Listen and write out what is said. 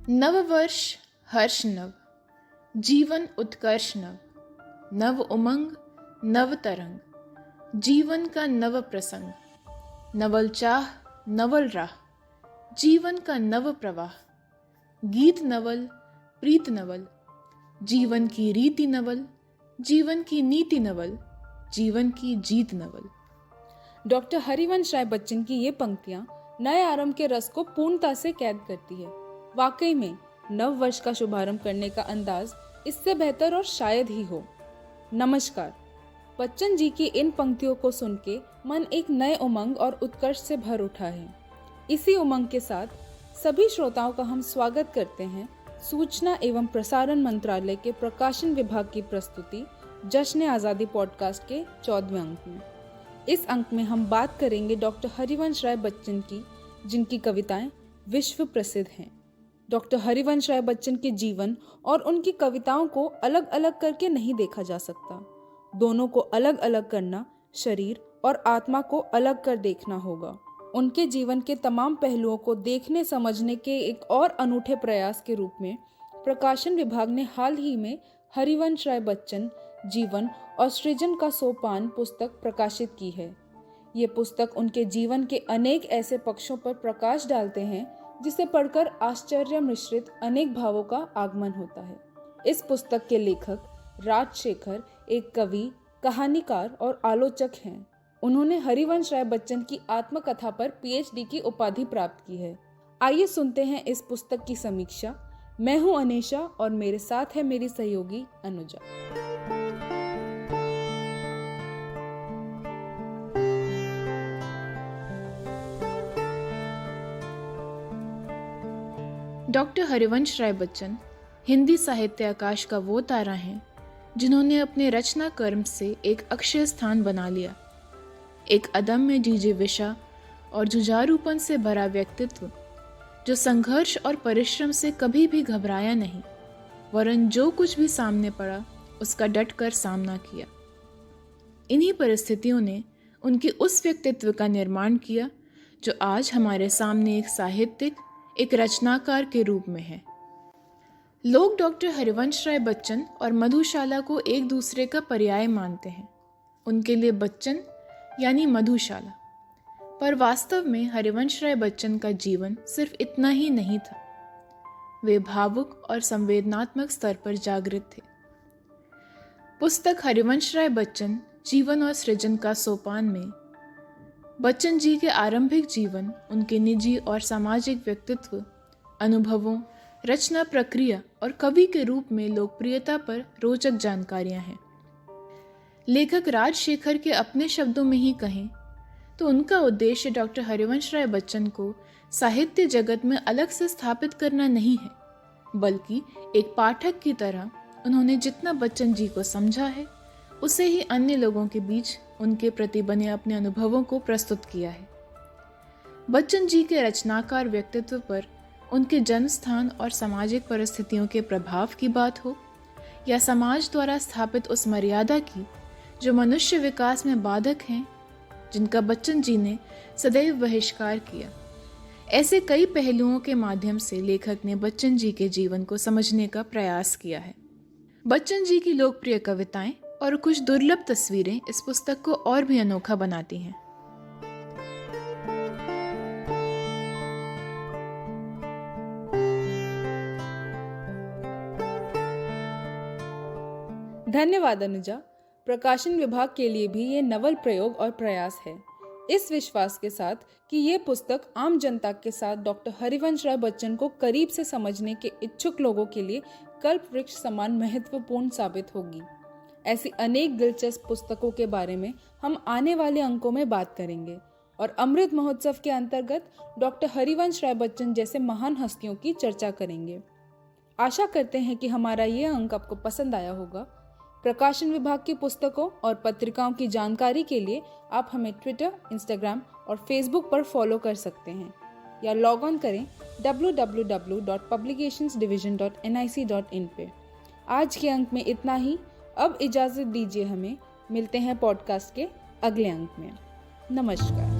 नववर्ष हर्ष नव, जीवन उत्कर्ष नव, नव उमंग नव तरंग, जीवन का नव प्रसंग, नवल चाह नवल राह, जीवन का नव प्रवाह, गीत नवल प्रीत नवल, जीवन की रीति नवल, जीवन की नीति नवल, जीवन की जीत नवल। डॉक्टर हरिवंश राय बच्चन की ये पंक्तियां नए आरंभ के रस को पूर्णता से कैद करती है। वाकई में नव वर्ष का शुभारंभ करने का अंदाज इससे बेहतर और शायद ही हो। नमस्कार। बच्चन जी की इन पंक्तियों को सुन के मन एक नए उमंग और उत्कर्ष से भर उठा है। इसी उमंग के साथ सभी श्रोताओं का हम स्वागत करते हैं सूचना एवं प्रसारण मंत्रालय के प्रकाशन विभाग की प्रस्तुति जश्न आज़ादी पॉडकास्ट के 14वें अंक में। इस अंक में हम बात करेंगे डॉक्टर हरिवंश राय बच्चन की, जिनकी कविताएं विश्व प्रसिद्ध हैं। डॉक्टर हरिवंश राय बच्चन के जीवन और उनकी कविताओं को अलग अलग करके नहीं देखा जा सकता। दोनों को अलग अलग करना शरीर और आत्मा को अलग कर देखना होगा। उनके जीवन के तमाम पहलुओं को देखने समझने के एक और अनूठे प्रयास के रूप में प्रकाशन विभाग ने हाल ही में हरिवंश राय बच्चन जीवन और सृजन का सोपान पुस्तक प्रकाशित की है। ये पुस्तक उनके जीवन के अनेक ऐसे पक्षों पर प्रकाश डालते हैं जिसे पढ़कर आश्चर्य मिश्रित अनेक भावों का आगमन होता है। इस पुस्तक के लेखक राजशेखर एक कवि, कहानीकार और आलोचक हैं। उन्होंने हरिवंश राय बच्चन की आत्मकथा पर पीएचडी की उपाधि प्राप्त की है। आइए सुनते हैं इस पुस्तक की समीक्षा। मैं हूं अनीशा और मेरे साथ है मेरी सहयोगी अनुजा। डॉक्टर हरिवंश राय बच्चन हिंदी साहित्य आकाश का वो तारा हैं जिन्होंने अपने रचना कर्म से एक अक्षय स्थान बना लिया। एक अदम्य जिजीविषा और जुझारूपन से भरा व्यक्तित्व जो संघर्ष और परिश्रम से कभी भी घबराया नहीं, वरन जो कुछ भी सामने पड़ा उसका डटकर सामना किया। इन्हीं परिस्थितियों ने उनके उस व्यक्तित्व का निर्माण किया जो आज हमारे सामने एक साहित्यिक, एक रचनाकार के रूप में है। लोग डॉक्टर हरिवंश राय बच्चन और मधुशाला को एक दूसरे का पर्याय मानते हैं। उनके लिए बच्चन यानी मधुशाला, पर वास्तव में हरिवंश राय बच्चन का जीवन सिर्फ इतना ही नहीं था। वे भावुक और संवेदनात्मक स्तर पर जागृत थे। पुस्तक हरिवंश राय बच्चन जीवन और सृजन का सोपान में बच्चन जी के आरंभिक जीवन, उनके निजी और सामाजिक व्यक्तित्व, अनुभवों, रचना प्रक्रिया और कवि के रूप में लोकप्रियता पर रोचक जानकारियां हैं। लेखक राजशेखर के अपने शब्दों में ही कहें तो उनका उद्देश्य डॉक्टर हरिवंश राय बच्चन को साहित्य जगत में अलग से स्थापित करना नहीं है, बल्कि एक पाठक की तरह उन्होंने जितना बच्चन जी को समझा है उसे ही अन्य लोगों के बीच उनके प्रति बने अपने अनुभवों को प्रस्तुत किया है। बच्चन जी के रचनाकार व्यक्तित्व पर उनके जन्म स्थान और सामाजिक परिस्थितियों के प्रभाव की बात हो या समाज द्वारा स्थापित उस मर्यादा की जो मनुष्य विकास में बाधक हैं, जिनका बच्चन जी ने सदैव बहिष्कार किया, ऐसे कई पहलुओं के माध्यम से लेखक ने बच्चन जी के जीवन को समझने का प्रयास किया है। बच्चन जी की लोकप्रिय कविताएं और कुछ दुर्लभ तस्वीरें इस पुस्तक को और भी अनोखा बनाती हैं। धन्यवाद अनुजा। प्रकाशन विभाग के लिए भी ये नवल प्रयोग और प्रयास है, इस विश्वास के साथ कि ये पुस्तक आम जनता के साथ डॉक्टर हरिवंश राय बच्चन को करीब से समझने के इच्छुक लोगों के लिए कल्प वृक्ष समान महत्वपूर्ण साबित होगी। ऐसी अनेक दिलचस्प पुस्तकों के बारे में हम आने वाले अंकों में बात करेंगे और अमृत महोत्सव के अंतर्गत डॉक्टर हरिवंश राय बच्चन जैसे महान हस्तियों की चर्चा करेंगे। आशा करते हैं कि हमारा ये अंक आपको पसंद आया होगा। प्रकाशन विभाग की पुस्तकों और पत्रिकाओं की जानकारी के लिए आप हमें ट्विटर, इंस्टाग्राम और फेसबुक पर फॉलो कर सकते हैं या लॉग ऑन करें www.publicationsdivision.nic.in पे। आज के अंक में इतना ही। अब इजाज़त दीजिए हमें। मिलते हैं पॉडकास्ट के अगले अंक में। नमस्कार।